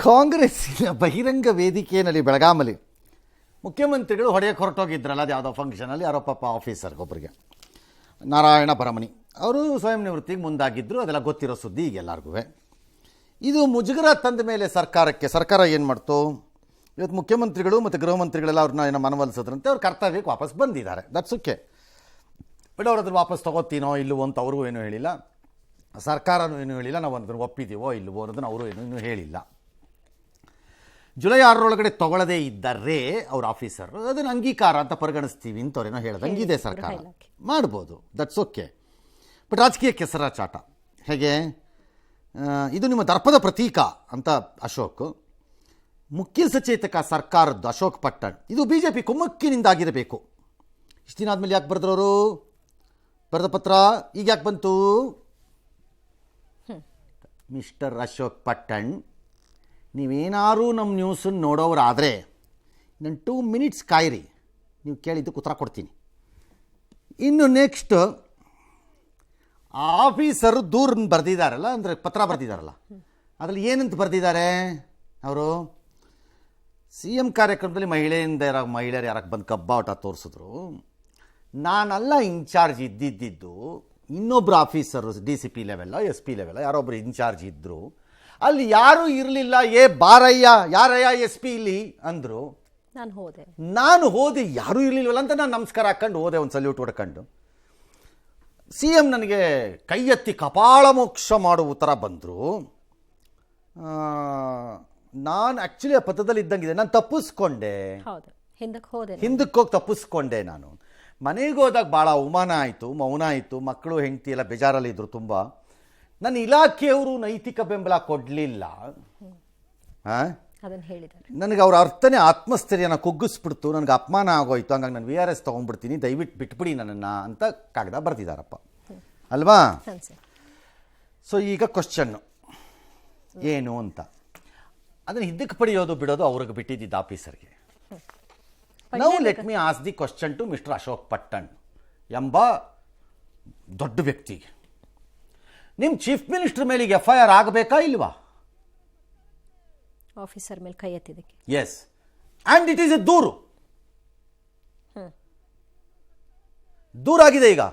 ಕಾಂಗ್ರೆಸ್ಸಿನ ಬಹಿರಂಗ ವೇದಿಕೆಯಲ್ಲಿ ಬೆಳಗಾಮಲ್ಲಿ ಮುಖ್ಯಮಂತ್ರಿಗಳು ಹೊಡೆಯಕ್ಕೆ ಹೊರಟೋಗಿದ್ರಲ್ಲ, ಅದು ಯಾವುದೋ ಫಂಕ್ಷನಲ್ಲಿ ಯಾರೋ ಪಾಪ ಆಫೀಸರ್ಗೊಬ್ಬರಿಗೆ, ನಾರಾಯಣ ಭರಮಣಿ ಅವರು ಸ್ವಯಂ ನಿವೃತ್ತಿಗೆ ಮುಂದಾಗಿದ್ದರು. ಅದೆಲ್ಲ ಗೊತ್ತಿರೋ ಸುದ್ದಿ ಈಗ ಎಲ್ಲರಿಗೂ. ಇದು ಮುಜುಗರ ತಂದ ಮೇಲೆ ಸರ್ಕಾರ ಏನು ಮಾಡ್ತು, ಇವತ್ತು ಮುಖ್ಯಮಂತ್ರಿಗಳು ಮತ್ತು ಗೃಹ ಮಂತ್ರಿಗಳೆಲ್ಲ ಅವ್ರನ್ನ ಏನೋ ಮನವೊಲಿಸಿದ್ರಂತೆ, ಅವ್ರ ಕರ್ತವ್ಯಕ್ಕೆ ವಾಪಸ್ ಬಂದಿದ್ದಾರೆ. That's okay. ಬಟ್ ಅವ್ರು ಅದ್ರ ವಾಪಸ್ ತೊಗೋತೀನೋ ಇಲ್ಲವೋ ಅಂತ ಅವ್ರಿಗೂ ಏನೂ ಹೇಳಿಲ್ಲ, ಸರ್ಕಾರನೂ ಏನೂ ಹೇಳಿಲ್ಲ, ನಾವು ಅದನ್ನು ಒಪ್ಪಿದ್ದೀವೋ ಇಲ್ಲವೋ ಅನ್ನೋದನ್ನು ಅವರು ಏನೂ ಹೇಳಿಲ್ಲ. ಜುಲೈ 6 ತೊಗೊಳ್ಳದೇ ಇದ್ದರೆ ಅವ್ರ ಆಫೀಸರ್ ಅದನ್ನು ಅಂಗೀಕಾರ ಅಂತ ಪರಿಗಣಿಸ್ತೀವಿ ಅಂತ ಅವ್ರೇನೋ ಹೇಳೋದು. ಹಂಗಿದೆ ಸರ್ಕಾರ, ಮಾಡ್ಬೋದು, ದಟ್ಸ್ ಓಕೆ. ಬಟ್ ರಾಜಕೀಯ ಕೆಸರಾಚಾಟ ಹೇಗೆ, ಇದು ನಿಮ್ಮ ದರ್ಪದ ಪ್ರತೀಕ ಅಂತ ಅಶೋಕ್, ಮುಖ್ಯ ಸಚೇತಕ ಸರ್ಕಾರದ್ದು ಅಶೋಕ್ ಪಟ್ಟಣ್, ಇದು BJP ಕುಮ್ಮಕ್ಕಿನಿಂದಾಗಿರಬೇಕು. ಇಷ್ಟು ದಿನ ಆದಮೇಲೆ ಯಾಕೆ ಬರೆದ್ರವರು ಬರೆದ ಪತ್ರ ಈಗ ಯಾಕೆ ಬಂತು? ಮಿಸ್ಟರ್ ಅಶೋಕ್ ಪಟ್ಟಣ್, ನೀವೇನಾರು ನಮ್ಮ ನ್ಯೂಸನ್ನು ನೋಡೋರಾದರೆ ನಾನು 2 ಮಿನಿಟ್ಸ್ ಕಾಯಿರಿ, ನೀವು ಕೇಳಿದ್ದಕ್ಕೆ ಉತ್ತರ ಕೊಡ್ತೀನಿ. ಇನ್ನು ನೆಕ್ಸ್ಟ್ ಆಫೀಸರು ದೂರನ್ನು ಬರೆದಿದ್ದಾರಲ್ಲ, ಅಂದರೆ ಪತ್ರ ಬರೆದಿದ್ದಾರಲ್ಲ, ಅದರಲ್ಲಿ ಏನಂತ ಬರೆದಿದ್ದಾರೆ ಅವರು? CM ಕಾರ್ಯಕ್ರಮದಲ್ಲಿ ಮಹಿಳೆಯರು ಯಾರಕ್ಕೆ ಬಂದು ಕಬ್ಬಾಟ ತೋರಿಸಿದ್ರು, ನಾನಲ್ಲ ಇನ್ಚಾರ್ಜ್ ಇದ್ದಿದ್ದು, ಇನ್ನೊಬ್ಬರು ಆಫೀಸರು DCP ಲೆವೆಲ್ಲ SP ಲೆವೆಲ್ಲ ಯಾರೊಬ್ಬರು ಇನ್ಚಾರ್ಜ್ ಇದ್ದರು, ಅಲ್ಲಿ ಯಾರೂ ಇರಲಿಲ್ಲ. ಬಾರಯ್ಯ, ಯಾರಯ್ಯ SP ಇಲ್ಲಿ ಅಂದರು. ನಾನು ಹೋದೆ, ಯಾರೂ ಇರಲಿಲ್ವಲ್ಲ ಅಂತ ನಾನು ನಮಸ್ಕಾರ ಹಾಕ್ಕೊಂಡು ಹೋದೆ, ಒಂದು ಸಲ್ಯೂಟ್ ಹೊಡ್ಕೊಂಡು. CM ನನಗೆ ಕೈ ಎತ್ತಿ ಕಪಾಳ ಮೋಕ್ಷ ಮಾಡುವ ಉತ್ತರ ಬಂದರು. ನಾನು ಆ್ಯಕ್ಚುಲಿ ಆ ಪಥದಲ್ಲಿ ಇದ್ದಂಗಿದೆ, ನಾನು ತಪ್ಪಿಸ್ಕೊಂಡೆ, ಹಿಂದಕ್ಕೆ ಹೋಗಿ ತಪ್ಪಿಸ್ಕೊಂಡೆ. ನಾನು ಮನೆಗೆ ಹೋದಾಗ ಭಾಳ ಅವಮಾನ ಆಯಿತು, ಮೌನ ಆಯಿತು, ಮಕ್ಕಳು ಹೆಂಡತಿ ಎಲ್ಲ ಬೇಜಾರಲ್ಲಿದ್ದರು ತುಂಬ. ನನ್ನ ಇಲಾಖೆಯವರು ನೈತಿಕ ಬೆಂಬಲ ಕೊಡಲಿಲ್ಲ. ನನಗೆ ಅವ್ರ ಅರ್ಥನೇ ಆತ್ಮಸ್ಥೈರ್ಯನ ಕುಗ್ಗಿಸ್ಬಿಡ್ತು, ನನಗೆ ಅಪಮಾನ ಆಗೋಯ್ತು, ಹಂಗಾಗಿ ನಾನು VRS ತೊಗೊಂಡ್ಬಿಡ್ತೀನಿ, ದಯವಿಟ್ಟು ಬಿಟ್ಬಿಡಿ ನನ್ನನ್ನು ಅಂತ ಕಾಗದ ಬರ್ತಿದ್ದಾರಪ್ಪ ಅಲ್ವಾ? ಸೊ ಈಗ ಕ್ವಶನ್ನು ಏನು ಅಂತ, ಅದನ್ನು ಹಿಂದಕ್ಕೆ ಪಡೆಯೋದು ಬಿಡೋದು ಅವ್ರಿಗೆ ಬಿಟ್ಟಿದ್ದ ಆಫೀಸರ್ಗೆ. Now let me ask the question to mister Ashok Pattan ಎಂಬ ದೊಡ್ಡ ವ್ಯಕ್ತಿಗೆ. ನಿಮ್ಮ ಚೀಫ್ ಮಿನಿಸ್ಟರ್ ಮೇಲೆ ಈಗ FIR ಆಗಬೇಕಾ ಇಲ್ವಾ? ಆಫೀಸರ್ ಮೇಲೆ ಕೈ ಎತ್ತಿದ್ದಕ್ಕೆ. Yes, and it is a ದೂರು. ದೂರಾಗಿದೆ ಈಗ.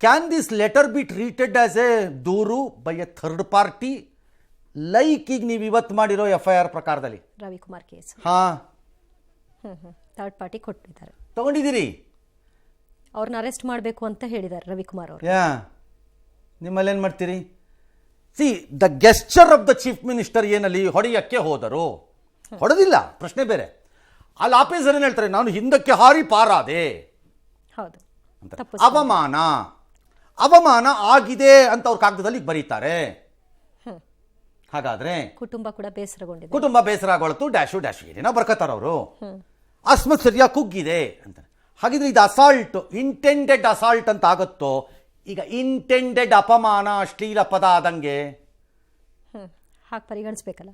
Can this letter be treated as a ದೂರು by a third party, like ಈಗ ನೀವು ಇವತ್ತು ಮಾಡಿರೋ FIR ಪ್ರಕಾರದಲ್ಲಿ ರವಿಕುಮಾರ್ ಕೇಸ್? ಥರ್ಡ್ ಪಾರ್ಟಿ ಕೊಟ್ಟಿದ್ದಾರೆ, ತಗೊಂಡಿದ್ದೀರಿ, ಅವ್ರನ್ನ ಅರೆಸ್ಟ್ ಮಾಡಬೇಕು ಅಂತ ಹೇಳಿದ್ದಾರೆ ರವಿಕುಮಾರ್ ಅವರು. ನಿಮ್ಮಲ್ಲೇನು ಮಾಡ್ತೀರಿ? See, the gesture of the chief minister ಏನಲ್ಲಿ ಹೊಡೆಯಕ್ಕೆ ಹೋದರು, ಹೊಡೆದಿಲ್ಲ, ಪ್ರಶ್ನೆ ಬೇರೆ. ಅಲ್ಲಿ ಆಫೀಸರ್ ಏನು ಹೇಳ್ತಾರೆ, ನಾನು ಹಿಂದಕ್ಕೆ ಹಾರಿ ಪಾರಾದೆ, ಅವಮಾನ ಆಗಿದೆ ಅಂತ ಅವ್ರ ಕಾಗದದಲ್ಲಿ ಬರೀತಾರೆ. ಹಾಗಾದ್ರೆ ಕುಟುಂಬ ಕೂಡ ಬೇಸರಗೊಂಡಿದೆ, ಕುಟುಂಬ ಬೇಸರಗೊಳ್ತು, ಡ್ಯಾಶು ಏನೇನೋ ಬರ್ಕತ್ತಾರ ಅವರು, ಆತ್ಮಸ್ಥೈರ್ಯ ಕುಗ್ಗಿದೆ ಅಂತ. ಹಾಗಿದ್ರೆ ಇದು ಅಸಾಲ್ಟ್, ಇಂಟೆಂಡೆಡ್ ಅಸಾಲ್ಟ್ ಅಂತ ಆಗುತ್ತೋ? ಈಗ ಇಂಟೆಂಡೆಡ್ ಅಪಮಾನ, ಅಶ್ಲೀಲ ಪದ ಆದಂಗೆ ಹಾಗೆ ಪರಿಗಣಿಸ್ಬೇಕಲ್ಲ?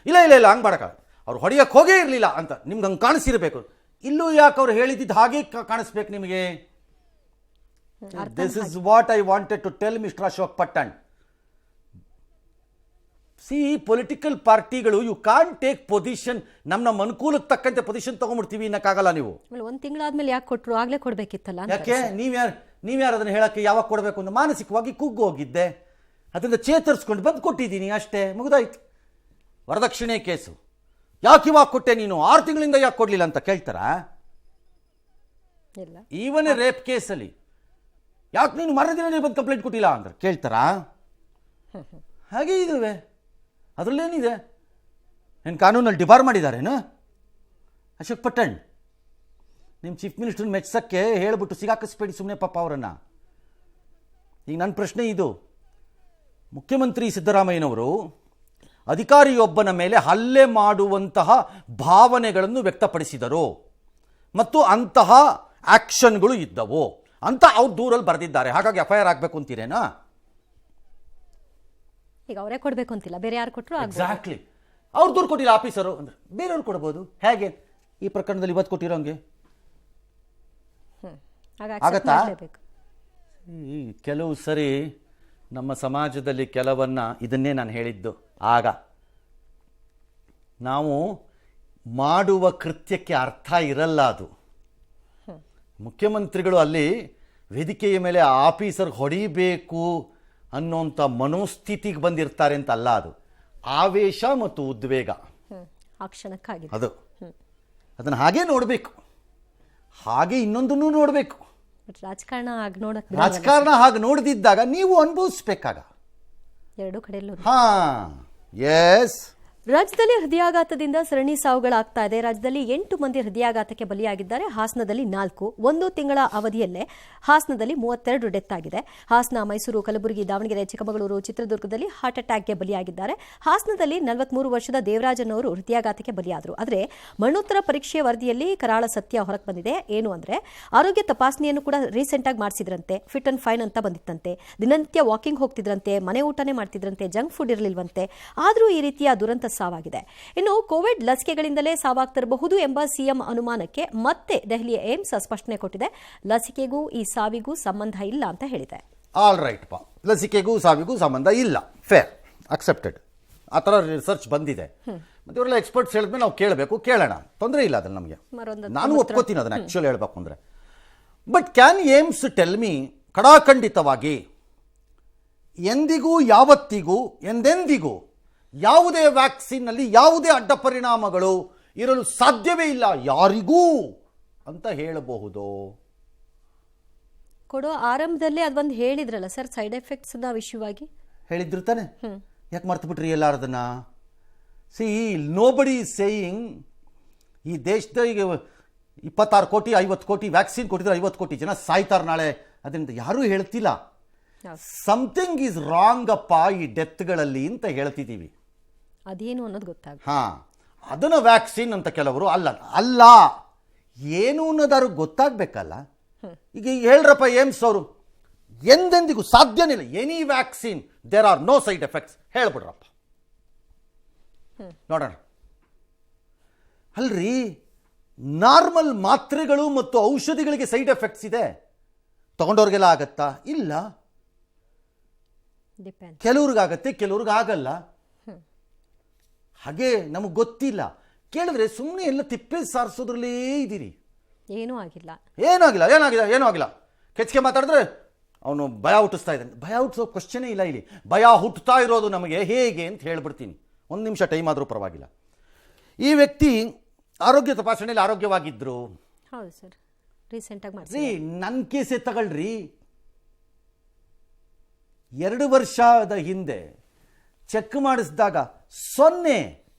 ಇಲ್ಲ, ಹಂಗೆ ಮಾಡಕ, ಅವ್ರು ಹೊಡೆಯಕ್ಕೆ ಹೋಗೇ ಇರಲಿಲ್ಲ ಅಂತ ನಿಮ್ಗೆ ಹಂಗೆ ಕಾಣಿಸಿರ್ಬೇಕು. ಇಲ್ಲೂ ಯಾಕೆ ಅವ್ರು ಹೇಳಿದ್ದು ಹಾಗೆ ಕಾಣಿಸ್ಬೇಕು ನಿಮಗೆ? This is what I wanted to tell mister Ashok Pattan. See, political ಪಾರ್ಟಿಗಳು ಯು ಕಾಂಟ್ ಟೇಕ್ ಪೊಸಿಷನ್, ನಮ್ಮ ಅನುಕೂಲಕ್ಕೆ ತಕ್ಕಂತೆ ಪೊಸಿಷನ್ ತಗೊಂಡ್ಬಿಡ್ತೀವಿ ಅನ್ನಕ್ಕಾಗಲ್ಲ. ನೀವು ಒಂದು ತಿಂಗಳಾದ್ಮೇಲೆ ಯಾಕೆ ಕೊಟ್ಟರು? ಆಗ್ಲೇ ಕೊಡ್ಬೇಕಿತ್ತಲ್ಲ. ಯಾಕೆ ನೀವ್ಯಾರು ಅದನ್ನು ಹೇಳಕ್ಕೆ ಯಾವಾಗ ಕೊಡಬೇಕು ಅಂತ ಮಾನಸಿಕವಾಗಿ ಕುಗ್ಗು ಹೋಗಿದ್ದೆ, ಅದರಿಂದ ಚೇತರಿಸ್ಕೊಂಡು ಬಂದು ಕೊಟ್ಟಿದ್ದೀನಿ, ಅಷ್ಟೇ, ಮುಗಿದಾಯ್ತು. ವರದಕ್ಷಿಣೆ ಕೇಸು ಯಾಕೆ ಇವಾಗ ಕೊಟ್ಟೆ ನೀನು, 6 ತಿಂಗಳಿಂದ ಯಾಕೆ ಕೊಡಲಿಲ್ಲ ಅಂತ ಕೇಳ್ತಾರಾ? ಈವನ್ ರೇಪ್ ಕೇಸಲ್ಲಿ ಯಾಕೆ ನೀನು ಮರದಿನ ಬಂದು ಕಂಪ್ಲೇಂಟ್ ಕೊಟ್ಟಿಲ್ಲ ಅಂದ್ರೆ ಕೇಳ್ತಾರಾ? ಹಾಗೆ ಇದುವೆ, ಅದರಲ್ಲೇನಿದೆ? ಏನು ಕಾನೂನಲ್ಲಿ ಡಿಬಾರ್ ಮಾಡಿದ್ದಾರೇನು ಅಶೋಕ್ ಪಟ್ಟಣ್? ನಿಮ್ಮ ಚೀಫ್ ಮಿನಿಸ್ಟರ್ ಮೆಚ್ಚಕ್ಕೆ ಹೇಳ್ಬಿಟ್ಟು ಸಿಗಾಕಿಸ್ಬೇಡಿ ಸುಮ್ಮನೆ ಪಾಪ ಅವರನ್ನು. ಈಗ ನನ್ನ ಪ್ರಶ್ನೆ ಇದು, ಮುಖ್ಯಮಂತ್ರಿ ಸಿದ್ದರಾಮಯ್ಯನವರು ಅಧಿಕಾರಿಯೊಬ್ಬನ ಮೇಲೆ ಹಲ್ಲೆ ಮಾಡುವಂತಹ ಭಾವನೆಗಳನ್ನು ವ್ಯಕ್ತಪಡಿಸಿದರು ಮತ್ತು ಅಂತಹ ಆಕ್ಷನ್ಗಳು ಇದ್ದವು ಅಂತ ಅವ್ರು ದೂರಲ್ಲಿ ಬರೆದಿದ್ದಾರೆ. ಹಾಗಾಗಿ FIR ಆಗಬೇಕು ಅಂತೀರೇನಾ? ಈಗ ಅವರೇ ಕೊಡಬೇಕು ಅಂತಿಲ್ಲ, ಬೇರೆ ಯಾರು ಕೊಟ್ಟರು? ಎಕ್ಸಾಕ್ಟ್ಲಿ, ಅವ್ರು ದೂರು ಕೊಟ್ಟಿಲ್ಲ ಆಫೀಸರು ಅಂದ್ರೆ ಬೇರೆಯವ್ರು ಕೊಡ್ಬೋದು. ಹೇಗೆ ಈ ಪ್ರಕರಣದಲ್ಲಿ ಇವತ್ತು ಕೊಟ್ಟಿರೋಂಗೆ ಆಗತ್ತಾ? ಕೆಲವು ಸರಿ ನಮ್ಮ ಸಮಾಜದಲ್ಲಿ ಕೆಲವನ್ನ, ಇದನ್ನೇ ನಾನು ಹೇಳಿದ್ದು ಆಗ, ನಾವು ಮಾಡುವ ಕೃತ್ಯಕ್ಕೆ ಅರ್ಥ ಇರಲ್ಲ ಅದು. ಮುಖ್ಯಮಂತ್ರಿಗಳು ಅಲ್ಲಿ ವೇದಿಕೆಯ ಮೇಲೆ ಆಫೀಸರ್ ಹೊಡಿಬೇಕು ಅನ್ನೋಂಥ ಮನೋಸ್ಥಿತಿಗೆ ಬಂದಿರ್ತಾರೆ ಅಂತ ಅಲ್ಲ, ಅದು ಆವೇಶ ಮತ್ತು ಉದ್ವೇಗ. ಆ ಕ್ಷಣಕ್ಕಾಗಿದೆ ಅದು ಅದನ್ನು ಹಾಗೆ ನೋಡಬೇಕು, ಹಾಗೆ ಇನ್ನೊಂದನ್ನು ನೋಡಬೇಕು. ರಾಜಕಾರಣ ಆಗ ನೋಡಕ್ ರಾಜಕಾರಣ ಹಾಗೆ ನೋಡದಿದ್ದಾಗ ನೀವು ಅನುಭವಿಸ್ಬೇಕಾಗ. ಎರಡು ಕಡೆಯಲ್ಲೂ ಹಾ ಎಸ್. ರಾಜ್ಯದಲ್ಲಿ ಹೃದಯಾಘಾತದಿಂದ ಸರಣಿ ಸಾವುಗಳಾಗ್ತಾ ಇದೆ. ರಾಜ್ಯದಲ್ಲಿ 8 ಮಂದಿ ಹೃದಯಾಘಾತಕ್ಕೆ ಬಲಿಯಾಗಿದ್ದಾರೆ. ಹಾಸನದಲ್ಲಿ 4. 1 ತಿಂಗಳ ಅವಧಿಯಲ್ಲೇ ಹಾಸನದಲ್ಲಿ 32 ಡೆತ್ ಆಗಿದೆ. ಹಾಸನ, ಮೈಸೂರು, ಕಲಬುರಗಿ, ದಾವಣಗೆರೆ, ಚಿಕ್ಕಮಗಳೂರು, ಚಿತ್ರದುರ್ಗದಲ್ಲಿ ಹಾರ್ಟ್ ಅಟ್ಯಾಕ್ಗೆ ಬಲಿಯಾಗಿದ್ದಾರೆ. ಹಾಸನದಲ್ಲಿ 43 ವರ್ಷದ ದೇವರಾಜನ್ ಅವರು ಹೃದಯಾಘಾತಕ್ಕೆ ಬಲಿಯಾದರು. ಆದರೆ ಮರಣೋತ್ತರ ಪರೀಕ್ಷೆ ವರದಿಯಲ್ಲಿ ಕರಾಳ ಸತ್ಯ ಹೊರಗೆ ಬಂದಿದೆ. ಏನು ಅಂದ್ರೆ ಆರೋಗ್ಯ ತಪಾಸಣೆಯನ್ನು ಕೂಡ ರೀಸೆಂಟ್ ಆಗಿ ಮಾಡಿಸಿದ್ರಂತೆ. ಫಿಟ್ ಅಂಡ್ ಫೈನ್ ಅಂತ ಬಂದಿತ್ತಂತೆ. ದಿನನಿತ್ಯ ವಾಕಿಂಗ್ ಹೋಗ್ತಿದ್ರಂತೆ, ಮನೆ ಊಟನೇ ಮಾಡ್ತಿದ್ರಂತೆ, ಜಂಕ್ ಫುಡ್ ಇರಲಿಲ್ವಂತೆ. ಆದರೂ ಈ ರೀತಿಯ ದುರಂತ ಸಾವಾಗಿದೆ. ಇನ್ನು ಕೋವಿಡ್ ಲಸಿಕೆಗಳಿಂದಲೇ ಸಾವಾಗ್ತಿರಬಹುದು ಎಂಬ ಸಿಎಂ ಅನುಮಾನಕ್ಕೆ ಮತ್ತೆ ದೆಹಲಿಯ ಏಮ್ಸ್ ಸ್ಪಷ್ಟನೆ ಕೊಟ್ಟಿದೆ. ಲಸಿಕೆಗೂ ಈ ಸಾವಿಗೂ ಸಂಬಂಧ ಇಲ್ಲ ಅಂತ ಹೇಳಿದೆ. ಆಲ್ ರೈಟ್ ಪಾ, ಲಸಿಕೆಗೂ ಸಾವಿಗೂ ಸಂಬಂಧ ಇಲ್ಲ, ಫೇರ್, ಅಕ್ಸೆಪ್ಟೆಡ್. ಆ ಥರ ರಿಸರ್ಚ್ ಬಂದಿದೆ. ಮತ್ತೆ ಇವರೆಲ್ಲ ಎಕ್ಸ್ಪರ್ಟ್ಸ್ ಹೇಳಿದ್ಮೇಲೆ ನಾವು ಕೇಳೋಣ, ತೊಂದರೆ ಇಲ್ಲ ಅದ್ರಲ್ಲಿ ನಮಗೆ. ನಾನು ಒಪ್ಕೋತೀನಿ ಅದನ್ನ ಆ್ಯಕ್ಚುಲಿ ಹೇಳ್ಬೇಕು ಅಂದರೆ. But can AIIMS tell me ಕಡಾಖಂಡಿತವಾಗಿ ಎಂದಿಗೂ ಯಾವತ್ತಿಗೂ ಎಂದೆಂದಿಗೂ ಯಾವುದೇ ವ್ಯಾಕ್ಸಿನ್ನಲ್ಲಿ ಯಾವುದೇ ಅಡ್ಡ ಪರಿಣಾಮಗಳು ಇರಲು ಸಾಧ್ಯವೇ ಇಲ್ಲ ಯಾರಿಗೂ ಅಂತ ಹೇಳಬಹುದು? ಕೊಡೋ ಆರಂಭದಲ್ಲೇ ಅದೊಂದು ಹೇಳಿದ್ರಲ್ಲ ಸರ್, ಸೈಡ್ ಎಫೆಕ್ಟ್ಸ್ ವಿಷಯವಾಗಿ ಹೇಳಿದ್ರು ತಾನೆ. ಯಾಕೆ ಮರ್ತು ಬಿಟ್ರಿ ಎಲ್ಲಾರದನ್ನ? ಸಿ, ನೋಬಡಿ ಈಸ್ ಸೇಯಿಂಗ್ ಈ ದೇಶದ ಈಗ 26 ಕೋಟಿ 50 ಕೋಟಿ ವ್ಯಾಕ್ಸಿನ್ ಕೊಟ್ಟಿದ್ರೆ 50 ಕೋಟಿ ಜನ ಸಾಯ್ತಾರೆ ನಾಳೆ, ಅದರಿಂದ ಯಾರೂ ಹೇಳ್ತಿಲ್ಲ. ಸಮಥಿಂಗ್ ಈಸ್ ರಾಂಗ್ ಅಪ್ಪ ಈ ಡೆತ್ಗಳಲ್ಲಿ ಅಂತ ಹೇಳ್ತಿದ್ದೀವಿ. ಅದೇನು ಅನ್ನೋದು ಗೊತ್ತಾಗ. ಹಾ, ಅದನ್ನ ವ್ಯಾಕ್ಸಿನ್ ಅಂತ ಕೆಲವರು ಅಲ್ಲ ಏನು ಅನ್ನೋದಾರು ಗೊತ್ತಾಗ್ಬೇಕಲ್ಲ. ಈಗ ಹೇಳ್ರಪ್ಪ ಏಮ್ಸ್ ಅವರು, ಎಂದೆಂದಿಗೂ ಸಾಧ್ಯನೇ ಇಲ್ಲ any vaccine there are no side effects ಹೇಳ್ಬಿಡ್ರಪ್ಪ, ನೋಡೋಣ. ಅಲ್ರಿ, ನಾರ್ಮಲ್ ಮಾತ್ರೆಗಳು ಮತ್ತು ಔಷಧಿಗಳಿಗೆ ಸೈಡ್ ಎಫೆಕ್ಟ್ಸ್ ಇದೆ, ತಗೊಂಡವ್ರಿಗೆಲ್ಲ ಆಗತ್ತಾ? ಇಲ್ಲ, ಕೆಲವ್ರಿಗಾಗತ್ತೆ, ಕೆಲವ್ರಿಗಾಗಲ್ಲ. ಹಾಗೆ ನಮಗೆ ಗೊತ್ತಿಲ್ಲ. ಕೇಳಿದ್ರೆ ಸುಮ್ಮನೆ ಎಲ್ಲ ತಿಪ್ಪೆ ಸಾರಿಸೋದ್ರಲ್ಲೇ ಇದ್ದೀರಿ. ಏನೂ ಆಗಿಲ್ಲ. ಕೆಚ್ಚಿಗೆ ಮಾತಾಡಿದ್ರೆ ಅವನು ಭಯ ಹುಟ್ಟಿಸ್ತಾ ಇದ್ದಾನೆ. ಭಯ ಹುಟ್ಟಿಸೋ ಕ್ವಶನೇ ಇಲ್ಲ ಇಲ್ಲಿ. ಭಯ ಹುಟ್ಟುತ್ತಾ ಇರೋದು ನಮಗೆ ಹೇಗೆ ಅಂತ ಹೇಳ್ಬಿಡ್ತೀನಿ. 1 ನಿಮಿಷ ಟೈಮ್ ಆದರೂ ಪರವಾಗಿಲ್ಲ. ಈ ವ್ಯಕ್ತಿ ಆರೋಗ್ಯ ತಪಾಸಣೆಯಲ್ಲಿ ಆರೋಗ್ಯವಾಗಿದ್ರು. ಹೌದು ಸರ್, ರೀಸೆಂಟ್ ಆಗಿ ರೀ, ನನ್ನ ಕೇಸೇ ತಗೊಳ್ರಿ. 2 ವರ್ಷದ ಹಿಂದೆ ಚೆಕ್ ಮಾಡಿಸಿದಾಗ 0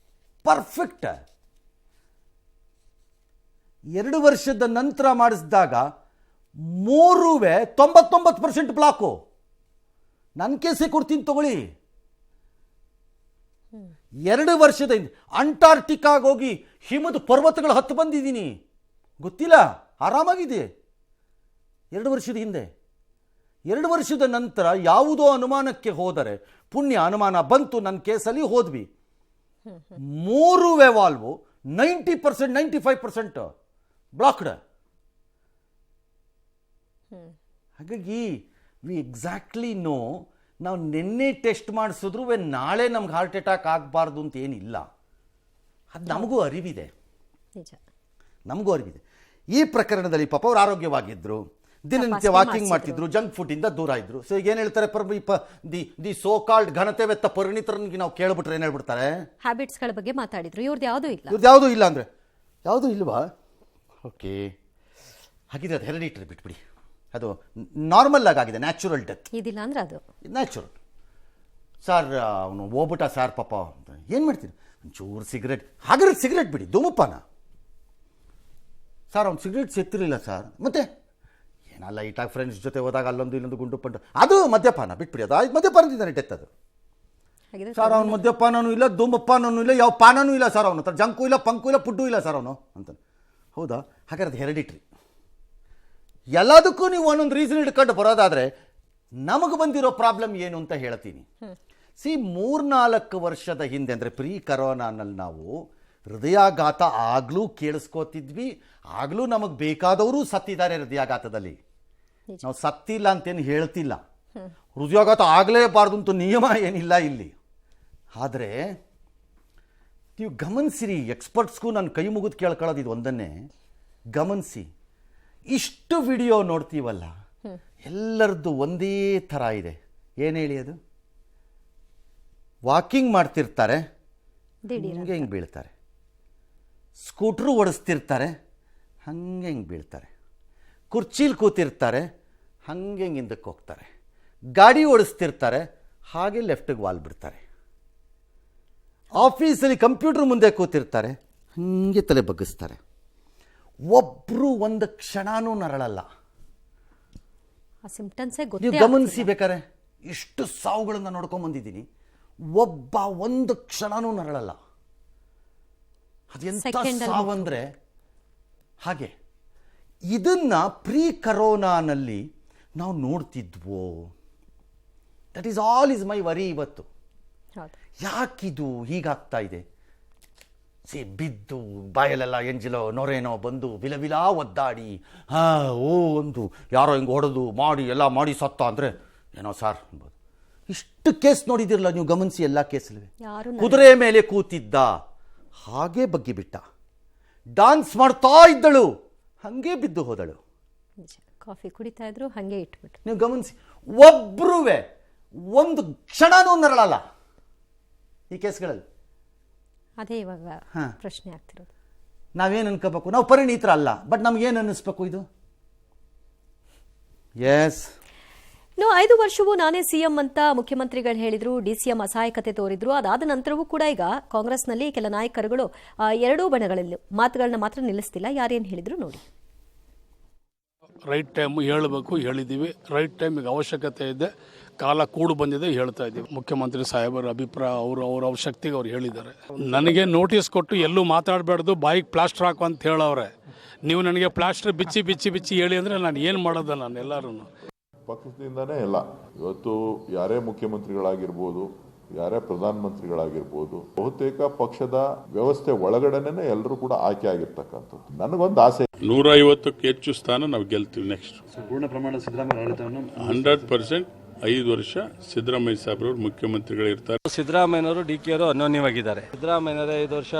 ಪರ್ಫೆಕ್ಟ್. 2 ವರ್ಷದ ನಂತರ ಮಾಡಿಸಿದಾಗ 99% ಬ್ಲಾಕು. ನನ್ನ ಕೇಸೇ ಕೊಡ್ತೀನಿ ತಗೊಳ್ಳಿ. 2 ವರ್ಷದ ಹಿಂದೆ ಅಂಟಾರ್ಟಿಕಾಗೆ ಹೋಗಿ ಹಿಮದ ಪರ್ವತಗಳು ಹತ್ತು ಬಂದಿದ್ದೀನಿ, ಗೊತ್ತಿಲ್ಲ, ಆರಾಮಾಗಿದೆ. 2 ವರ್ಷದ ಹಿಂದೆ. 2 ವರ್ಷದ ನಂತರ ಯಾವುದೋ ಅನುಮಾನಕ್ಕೆ ಹೋದರೆ ಪುಣ್ಯ ಅನುಮಾನ ಬಂತು, ನನ್ನ ಕೇಸಲ್ಲಿ ಹೋದ್ವಿ. 3 ವಾಲ್ವು 90% 95% ಬ್ಲಾಕ್ಡ್. ಹಾಗಾಗಿ ವಿ ಎಕ್ಸಾಕ್ಟ್ಲಿ ನೋ, ನಾವು ನಿನ್ನೆ ಟೆಸ್ಟ್ ಮಾಡಿಸಿದ್ರು ನಾಳೆ ನಮ್ಗೆ ಹಾರ್ಟ್ ಅಟ್ಯಾಕ್ ಆಗಬಾರ್ದು ಅಂತ ಏನಿಲ್ಲ. ಅದು ನಮಗೂ ಅರಿವಿದೆ. ಈ ಪ್ರಕರಣದಲ್ಲಿ ಪಾಪ ಅವ್ರು ಆರೋಗ್ಯವಾಗಿದ್ದರು, ದಿನನಿತ್ಯ ವಾಕಿಂಗ್ ಮಾಡ್ತಿದ್ರು, ಜಂಕ್ ಫುಡ್ ಇಂದ ದೂರ ಇದ್ರು. ಸೊ ಈಗ ಏನು ಹೇಳ್ತಾರೆ, ದಿ ಸೋ ಕಾಲ್ಡ್ ಘನತೆವೆತ್ತ ಪರಿಣಿತರನಿಗೆ ನಾವು ಕೇಳ್ಬಿಟ್ರೆ ಏನು ಹೇಳ್ಬಿಡ್ತಾರೆ? ಹ್ಯಾಬಿಟ್ಸ್ಗಳ ಬಗ್ಗೆ ಮಾತಾಡಿದ್ರು. ಇವ್ರದ್ದು ಯಾವುದೂ ಇಲ್ಲ ಅಂದರೆ ಯಾವುದೂ ಇಲ್ವಾ? ಓಕೆ, ಹಾಗಿದ್ರೆ ಅದು ಹೆರಿಡಿಟರಿ ಬಿಟ್ಬಿಡಿ. ಅದು ನಾರ್ಮಲ್ ಆಗಿದೆ, ನ್ಯಾಚುರಲ್ ಡೆತ್. ಇದಿಲ್ಲ ಅಂದ್ರೆ ಅದು ನ್ಯಾಚುರಲ್. ಸರ್ ಅವನು ಹೋಗ್ಬಿಟ್ಟ ಸರ್ ಪಾಪ, ಏನು ಮಾಡ್ತೀನಿ, ಒಂಚೂರು ಸಿಗರೇಟ್, ಹಾಗಾದ್ರೆ ಸಿಗರೇಟ್ ಬಿಡಿ, ಧೂಮಪಾನ. ಸರ್ ಅವ್ನು ಸಿಗರೇಟ್ ಸೇರ್ತಿರಲಿಲ್ಲ ಸರ್, ಮತ್ತೆ ಏನಲ್ಲ ಲೈಟಾಗಿ ಫ್ರೆಂಡ್ಸ್ ಜೊತೆ ಹೋದಾಗ ಅಲ್ಲೊಂದು ಇಲ್ಲೊಂದು ಗುಂಡು ಪಂಡು, ಅದು ಮದ್ಯಪಾನ ಬಿಟ್ಬಿಡಿ. ಅದು ಮದ್ಯಪಾನದಿಂದಾನೆ ಡೆತ್ ಅದು. ಸರ್ ಅವ್ನು ಮದ್ಯಪಾನನೂ ಇಲ್ಲ, ಧೂಮಪಾನನೂ ಇಲ್ಲ, ಯಾವ ಪಾನನೂ ಇಲ್ಲ ಸರ್, ಅವನು ಜಂಕು ಇಲ್ಲ, ಪಂಕು ಇಲ್ಲ, ಪುಡ್ಡು ಇಲ್ಲ ಸರ್ ಅವನು ಅಂತ. ಹೌದಾ? ಹಾಗಾದ್ರೆ ಅದು ಹೆರಿಡಿಟ್ರಿ. ಎಲ್ಲದಕ್ಕೂ ನೀವು ಒಂದೊಂದು ರೀಸನ್ ಇಟ್ಕೊಂಡು ಬರೋದಾದರೆ ನಮಗೆ ಬಂದಿರೋ ಪ್ರಾಬ್ಲಮ್ ಏನು ಅಂತ ಹೇಳ್ತೀನಿ. ಸಿ, 3-4 ವರ್ಷದ ಹಿಂದೆ ಅಂದರೆ ಪ್ರೀ ಕರೋನಾನಲ್ಲಿ ನಾವು ಹೃದಯಾಘಾತ ಆಗಲೂ ಕೇಳಿಸ್ಕೋತಿದ್ವಿ, ಆಗಲೂ ನಮಗೆ ಬೇಕಾದವರು ಸತ್ತಿದ್ದಾರೆ ಹೃದಯಾಘಾತದಲ್ಲಿ. ನಾವು ಸತ್ತಿಲ್ಲ ಅಂತೇನು ಹೇಳ್ತಿಲ್ಲ, ಹೃದಯಾಘಾತ ಆಗಲೇಬಾರ್ದು ಅಂತ ನಿಯಮ ಏನಿಲ್ಲ ಇಲ್ಲಿ. ಆದರೆ ನೀವು ಗಮನಿಸಿರಿ, ಎಕ್ಸ್ಪರ್ಟ್ಸ್ಗೂ ನಾನು ಕೈ ಮುಗಿದು ಕೇಳ್ಕೊಳ್ಳೋದು ಇದು ಒಂದನ್ನೇ ಗಮನಿಸಿ. ಇಷ್ಟು ವಿಡಿಯೋ ನೋಡ್ತೀವಲ್ಲ, ಎಲ್ಲರದ್ದು ಒಂದೇ ಥರ ಇದೆ. ಏನು ಹೇಳಿ ಅದು? ವಾಕಿಂಗ್ ಮಾಡ್ತಿರ್ತಾರೆ, ಹಿಂಗೆ ಹಿಂಗೆ ಬೀಳ್ತಾರೆ. ಸ್ಕೂಟ್ರು ಓಡಿಸ್ತಿರ್ತಾರೆ, ಹಂಗೆ ಹಿಂಗೆ ಬೀಳ್ತಾರೆ. ಕುರ್ಚೀಲಿ ಕೂತಿರ್ತಾರೆ, ಹಂಗೆ ಹಿಂಗೆ ಹಿಂದಕ್ಕೆ ಹೋಗ್ತಾರೆ. ಗಾಡಿ ಓಡಿಸ್ತಿರ್ತಾರೆ, ಹಾಗೆ ಲೆಫ್ಟಿಗೆ ವಾಲ್ ಬಿಡ್ತಾರೆ. ಆಫೀಸಲ್ಲಿ ಕಂಪ್ಯೂಟರ್ ಮುಂದೆ ಕೂತಿರ್ತಾರೆ, ಹಾಗೆ ತಲೆ ಬಗ್ಗಿಸ್ತಾರೆ. ಒಬ್ಬರು ಒಂದು ಕ್ಷಣನೂ ನರಳಲ್ಲ. ಆ ಸಿಂಪ್ಟಮ್ಸೇ ನೀವು ಗೊತ್ತೇ ಗಮನಿಸಿ ಬೇಕಾರೆ, ಇಷ್ಟು ಸಾವುಗಳನ್ನು ನೋಡ್ಕೊಂಬಂದಿದ್ದೀನಿ, ಒಬ್ಬ ಒಂದು ಕ್ಷಣನೂ ನರಳಲ್ಲ. ಅದೆಂಥ ಸಾವಂದರೆ ಹಾಗೆ. ಇದನ್ನ ಪ್ರೀ ಕರೋನಾನಲ್ಲಿ ನಾವು ನೋಡ್ತಿದ್ವೋ? That is all is my worry ಇವತ್ತು. ಹೌದು. ಯಾಕಿದು ಹೀಗಾಗ್ತಾ ಇದೆ? ಬಿದ್ದು ಬಾಯಲ್ಲೆಲ್ಲ ಎಂಜಿಲೋ ನೊರೇನೋ ಬಂದು ವಿಲವಿಲ ಒದ್ದಾಡಿ ಒಂದು ಯಾರೋ ಹಿಂಗೆ ಹೊಡೆದು ಮಾಡಿ ಎಲ್ಲ ಮಾಡಿ ಸತ್ತ ಅಂದರೆ ಏನೋ ಸಾರ್ ಅನ್ಬೋದು. ಇಷ್ಟು ಕೇಸ್ ನೋಡಿದಿರಲ್ಲ ನೀವು, ಗಮನಿಸಿ. ಎಲ್ಲ ಕೇಸಲ್ಲಿ ಕುದುರೆ ಮೇಲೆ ಕೂತಿದ್ದ, ಹಾಗೇ ಬಗ್ಗಿಬಿಟ್ಟ. ಡಾನ್ಸ್ ಮಾಡ್ತಾ ಇದ್ದಳು, ಹಾಗೆ ಬಿದ್ದು ಹೋದಳು. ಕಾಫಿ ಕುಡಿತಾ ಇದ್ರು, ಹಾಗೆ ಇಟ್ಬಿಟ್ಟು. ನೀವು ಗಮನಿಸಿ, ಒಬ್ರೂ ಒಂದು ಕ್ಷಣನೂ ನರಳಲ್ಲ ಈ ಕೇಸ್ಗಳಲ್ಲಿ. ಅದೇ ಇವಾಗ ಪ್ರಶ್ನೆ ಆಗ್ತಿರೋದು. ನಾವೇನು ಅನ್ಕೋಬೇಕು? ನಾವು ಪರಿಣಿತರ ಅಲ್ಲ, ಬಟ್ ನಮ್ಗೇನು ಅನ್ನಿಸ್ಬೇಕು ಇದು? ಎಸ್, 5 ವರ್ಷವೂ ನಾನೇ ಸಿಎಂ ಅಂತ ಮುಖ್ಯಮಂತ್ರಿಗಳು ಹೇಳಿದ್ರು, ಡಿಸಿಎಂ ಅಸಹಾಯಕತೆ ತೋರಿದ್ರು. ಅದಾದ ನಂತರವೂ ಕೂಡ ಈಗ ಕಾಂಗ್ರೆಸ್ನಲ್ಲಿ ಕೆಲ ನಾಯಕರುಗಳು ಎರಡೂ ಬಣಗಳಲ್ಲಿ ಮಾತುಗಳನ್ನ ಮಾತ್ರ ನಿಲ್ಲಿಸ್ತಿಲ್ಲ. ಯಾರೇನು ಹೇಳಿದ್ರು ನೋಡಿ. ರೈಟ್ ಟೈಮ್ ಹೇಳಬೇಕು, ಹೇಳಿದ್ದೀವಿ. ರೈಟ್ ಟೈಮಿಗೆ ಅವಶ್ಯಕತೆ ಇದೆ, ಕಾಲ ಕೂಡು ಬಂದಿದೆ, ಹೇಳ್ತಾ ಇದ್ದೀವಿ. ಮುಖ್ಯಮಂತ್ರಿ ಸಾಹೇಬರ ಅಭಿಪ್ರಾಯ, ಅವ್ರ ಶಕ್ತಿಗೆ ಅವ್ರು ಹೇಳಿದ್ದಾರೆ. ನನಗೆ ನೋಟಿಸ್ ಕೊಟ್ಟು ಎಲ್ಲೂ ಮಾತಾಡಬಾರ್ದು, ಬಾಯಿಗೆ ಪ್ಲಾಸ್ಟರ್ ಹಾಕು ಅಂತ ಹೇಳವ್ರೆ. ನೀವು ನನಗೆ ಪ್ಲಾಸ್ಟರ್ ಬಿಚ್ಚಿ ಬಿಚ್ಚಿ ಬಿಚ್ಚಿ ಹೇಳಿ ಅಂದರೆ ನಾನು ಏನು ಮಾಡೋದ? ನಾನು ಎಲ್ಲರೂ ಪಕ್ಷದಿಂದನೇ ಎಲ್ಲ. ಇವತ್ತು ಯಾರೇ ಮುಖ್ಯಮಂತ್ರಿಗಳಾಗಿರ್ಬೋದು, ಯಾರೇ ಪ್ರಧಾನಮಂತ್ರಿಗಳಾಗಿರ್ಬೋದು, ಬಹುತೇಕ ಪಕ್ಷದ ವ್ಯವಸ್ಥೆ ಒಳಗಡೆನೆ ಎಲ್ಲರೂ ಕೂಡ ಆಯ್ಕೆ ಆಗಿರ್ತಕ್ಕಂಥದ್ದು. ನನಗೊಂದು ಆಸೆ, 150ಕ್ಕೆ ಹೆಚ್ಚು ಸ್ಥಾನ ನಾವು ಗೆಲ್ತೀವಿ. ನೆಕ್ಸ್ಟ್ ಪೂರ್ಣ ಪ್ರಮಾಣ ಸಿದ್ದರಾಮಯ್ಯ ಆಡಳಿತವನ್ನು 100% 5 ವರ್ಷ ಸಿದ್ದರಾಮಯ್ಯ ಸಾಹೇಬ್ರವ್ರು ಮುಖ್ಯಮಂತ್ರಿಗಳಿರ್ತಾರೆ. ಸಿದ್ದರಾಮಯ್ಯನವರು ಡಿಕೆ ಅವರು ಅನ್ಯೋನ್ಯವಾಗಿದ್ದಾರೆ. ಸಿದ್ದರಾಮಯ್ಯನವರೇ 5 ವರ್ಷ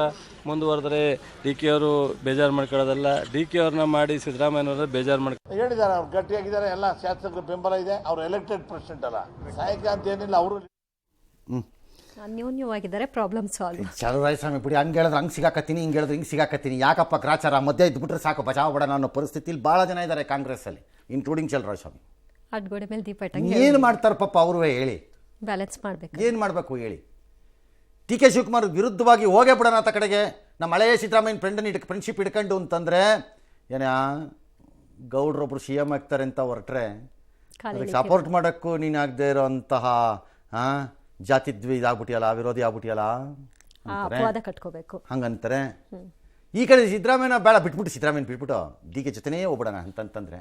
ಮುಂದುವರೆದರೆ ಡಿಕೆ ಅವರು ಬೇಜಾರು ಮಾಡ್ಕೊಳ್ಳೋದಲ್ಲ, ಡಿಕೆ ಅವ್ರನ್ನ ಮಾಡಿ ಸಿದ್ದರಾಮಯ್ಯನವರ ಬೇಜಾರು ಹೇಳಿದ್ದಾರೆ. ಅವ್ರು ಗಟ್ಟಿಯಾಗಿದ್ದಾರೆ, ಎಲ್ಲ ಶಾಸಕರ ಬೆಂಬಲ ಇದೆ. ಅವ್ರು ಎಲೆಕ್ಟೆಡ್ ಪ್ರೆಸಿಡೆಂಟ್ ಅಲ್ಲ, ಸಹಾಯಕ ಅಂತ ಏನಿಲ್ಲ. ಅವರು ಅನ್ಯೋನ್ಯವಾಗಿದ್ದಾರೆ, ಪ್ರಾಬ್ಲಮ್ ಸಾಲ್ವ್. ಚಲುವರಾಯಸ್ವಾಮಿ ಬಿಡಿ, ಹಂಗೆ ಹೇಳಿದ್ರೆ ಹಂಗೆ ಸಿಗಾಕತ್ತೀನಿ, ಹಿಂಗೆ ಹೇಳಿದ್ರೆ ಹಿಂಗೆ ಸಿಗಾಕತ್ತೀನಿ, ಯಾಕಪ್ಪ ಗ್ರಾಚಾರ ಮಧ್ಯೆ ಇದ್ಬಿಟ್ರೆ ಸಾಕು ಬಚಾವ್ ಬಿಡೋಣ ಅನ್ನೋ ಪರಿಸ್ಥಿತಿಲಿ ಭಾಳ ಜನ ಇದ್ದಾರೆ ಕಾಂಗ್ರೆಸ್ಸಲ್ಲಿ, ಇನ್ಕ್ಲೂಡಿಂಗ್ ಚಲುವರಾಯಸ್ವಾಮಿ. ಅಡ್ಗೋಡೆ ಮೇಲೆ ದೀಪ ಏನು ಮಾಡ್ತಾರೆ ಪಾಪ ಅವರು? ಹೇಳಿ, ಬ್ಯಾಲೆನ್ಸ್ ಮಾಡಬೇಕು. ಏನು ಮಾಡಬೇಕು ಹೇಳಿ? ಡಿ ಕೆ ಶಿವಕುಮಾರ್ ವಿರುದ್ಧವಾಗಿ ಹೋಗೇ ಬಿಡೋಣ ಅಂತ ಕಡೆಗೆ ನಮ್ಮ ಹಳೆಯ ಸಿದ್ದರಾಮಯ್ಯನ ಫ್ರೆಂಡ್ಶಿಪ್ ಇಟ್ಕೊಂಡು ಅಂತಂದರೆ ಏನ ಗೌಡ್ರೊಬ್ರು ಸಿ ಎಮ್ ಆಗ್ತಾರೆ ಅಂತ ಹೊರಟ್ರೆ ಅದಕ್ಕೆ ಸಪೋರ್ಟ್ ಮಾಡೋಕ್ಕೂ ನೀನು ಆಗದೆ ಇರೋಂತಹ ಜಾತಿ ಇದಾಗ್ಬಿಟ್ಟಿಯಲ್ಲ, ವಿರೋಧಿ ಆಗ್ಬಿಟ್ಟಿಯಲ್ಲ ಕಟ್ಕೋಬೇಕು ಹಂಗಂತಾರೆ. ಈ ಕಡೆ ಸಿದ್ದರಾಮಯ್ಯನ ಬೇಡ ಬಿಟ್ಬಿಟ್ಟು, ಸಿದ್ದರಾಮಯ್ಯನ ಬಿಟ್ಬಿಟ್ಟು ಡಿ ಕೆ ಜೊತೆನೇ ಹೋಗ್ಬಿಡೋಣ ಅಂತಂತಂದರೆ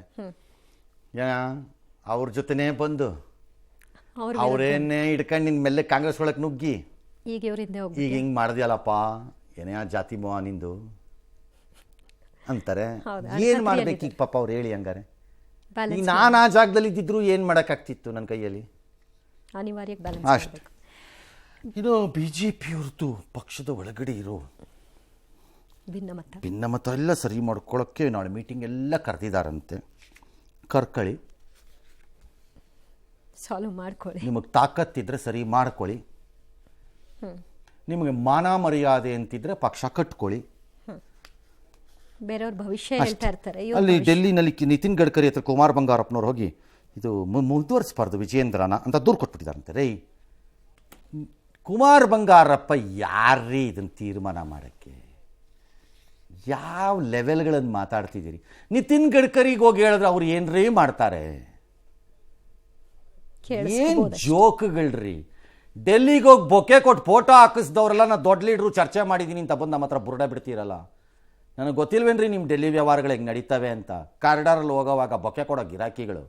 ಅವ್ರ ಜೊತೆನೇ ಬಂದು ಅವರೇನೇ ಹಿಡ್ಕೊಂಡು ನಿನ್ನ ಮೇಲೆ ಕಾಂಗ್ರೆಸ್ ಒಳಗೆ ನುಗ್ಗಿ ಈಗ ಹಿಂಗೆ ಮಾಡಿದ್ಯಲ್ಲಪ್ಪ, ಏನೇ ಜಾತಿ ಮೋಹ ನಿಂದು ಅಂತಾರೆ. ಏನು ಮಾಡ್ಬೇಕು ಈಗ ಪಾಪ ಅವ್ರು? ಹೇಳಿ ಹಂಗಾರೆ. ಈಗ ನಾನು ಆ ಜಾಗದಲ್ಲಿ ಇದ್ದಿದ್ರು ಏನು ಮಾಡೋಕ್ಕಾಗ್ತಿತ್ತು ನನ್ನ ಕೈಯಲ್ಲಿ? ಅನಿವಾರ್ಯ. ಇದು ಬಿ ಜೆ ಪಿಯವ್ರದ್ದು ಪಕ್ಷದ ಒಳಗಡೆ ಇರೋ ಭಿನ್ನಮತ ಎಲ್ಲ ಸರಿ ಮಾಡ್ಕೊಳ್ಳೋಕ್ಕೆ ನಾಳೆ ಮೀಟಿಂಗ್ ಎಲ್ಲ ಕರೆದಿದ್ದಾರಂತೆ. ಕರ್ಕೊಳ್ಳಿ, ಸಾಲ್ವ್ ಮಾಡ್ಕೊಳ್ಳಿ. ನಿಮಗೆ ತಾಕತ್ತಿದ್ರೆ ಸರಿ ಮಾಡ್ಕೊಳ್ಳಿ, ನಿಮಗೆ ಮಾನ ಮರ್ಯಾದೆ ಅಂತಿದ್ರೆ ಪಕ್ಷ ಕಟ್ಕೊಳ್ಳಿ. ಬೇರೆಯವ್ರ ಭವಿಷ್ಯ ಹೇಳ್ತಾ ಇರ್ತಾರೆ. ಅಲ್ಲಿ ಡೆಲ್ಲಿನಲ್ಲಿ ನಿತಿನ್ ಗಡ್ಕರಿ ಹತ್ರ ಕುಮಾರ್ ಬಂಗಾರಪ್ಪನವ್ರು ಹೋಗಿ ಇದು ಮುಂದುವರಿಸಬಾರ್ದು ವಿಜಯೇಂದ್ರನ ಅಂತ ದೂರು ಕೊಟ್ಬಿಟ್ಟಿದಾರಂತೆ. ರೈ ಕುಮಾರ್ ಬಂಗಾರಪ್ಪ ಯಾರ್ರೀ ಇದನ್ನು ತೀರ್ಮಾನ ಮಾಡೋಕ್ಕೆ? ಯಾವ ಲೆವೆಲ್ಗಳನ್ನು ಮಾತಾಡ್ತಿದ್ದೀರಿ? ನಿತಿನ್ ಗಡ್ಕರಿಗೆ ಹೋಗಿ ಹೇಳಿದ್ರೆ ಅವ್ರು ಏನ್ರೀ ಮಾಡ್ತಾರೆ? ಏನು ಜೋಕ್ಗಳ್ರಿ? ಡೆಲ್ಲಿಗೆ ಹೋಗಿ ಬೊಕ್ಕೆ ಕೊಟ್ಟು ಫೋಟೋ ಹಾಕಿಸ್ದವ್ರೆಲ್ಲ ನಾ ದೊಡ್ಡ ಲೀಡ್ರು ಚರ್ಚೆ ಮಾಡಿದ್ದೀನಿ ಅಂತ ಬಂದು ನಮ್ಮ ಹತ್ರ ಬುರುಡ ಬಿಡ್ತೀರಲ್ಲ. ನನಗೆ ಗೊತ್ತಿಲ್ವೇನ್ರಿ ನಿಮ್ಮ ಡೆಲ್ಲಿ ವ್ಯವಹಾರಗಳು ಹೆಂಗೆ ನಡೀತವೆ ಅಂತ? ಕಾರಿಡಾರಲ್ಲಿ ಹೋಗೋವಾಗ ಬೊಕ್ಕೆ ಕೊಡೋ ಗಿರಾಕಿಗಳು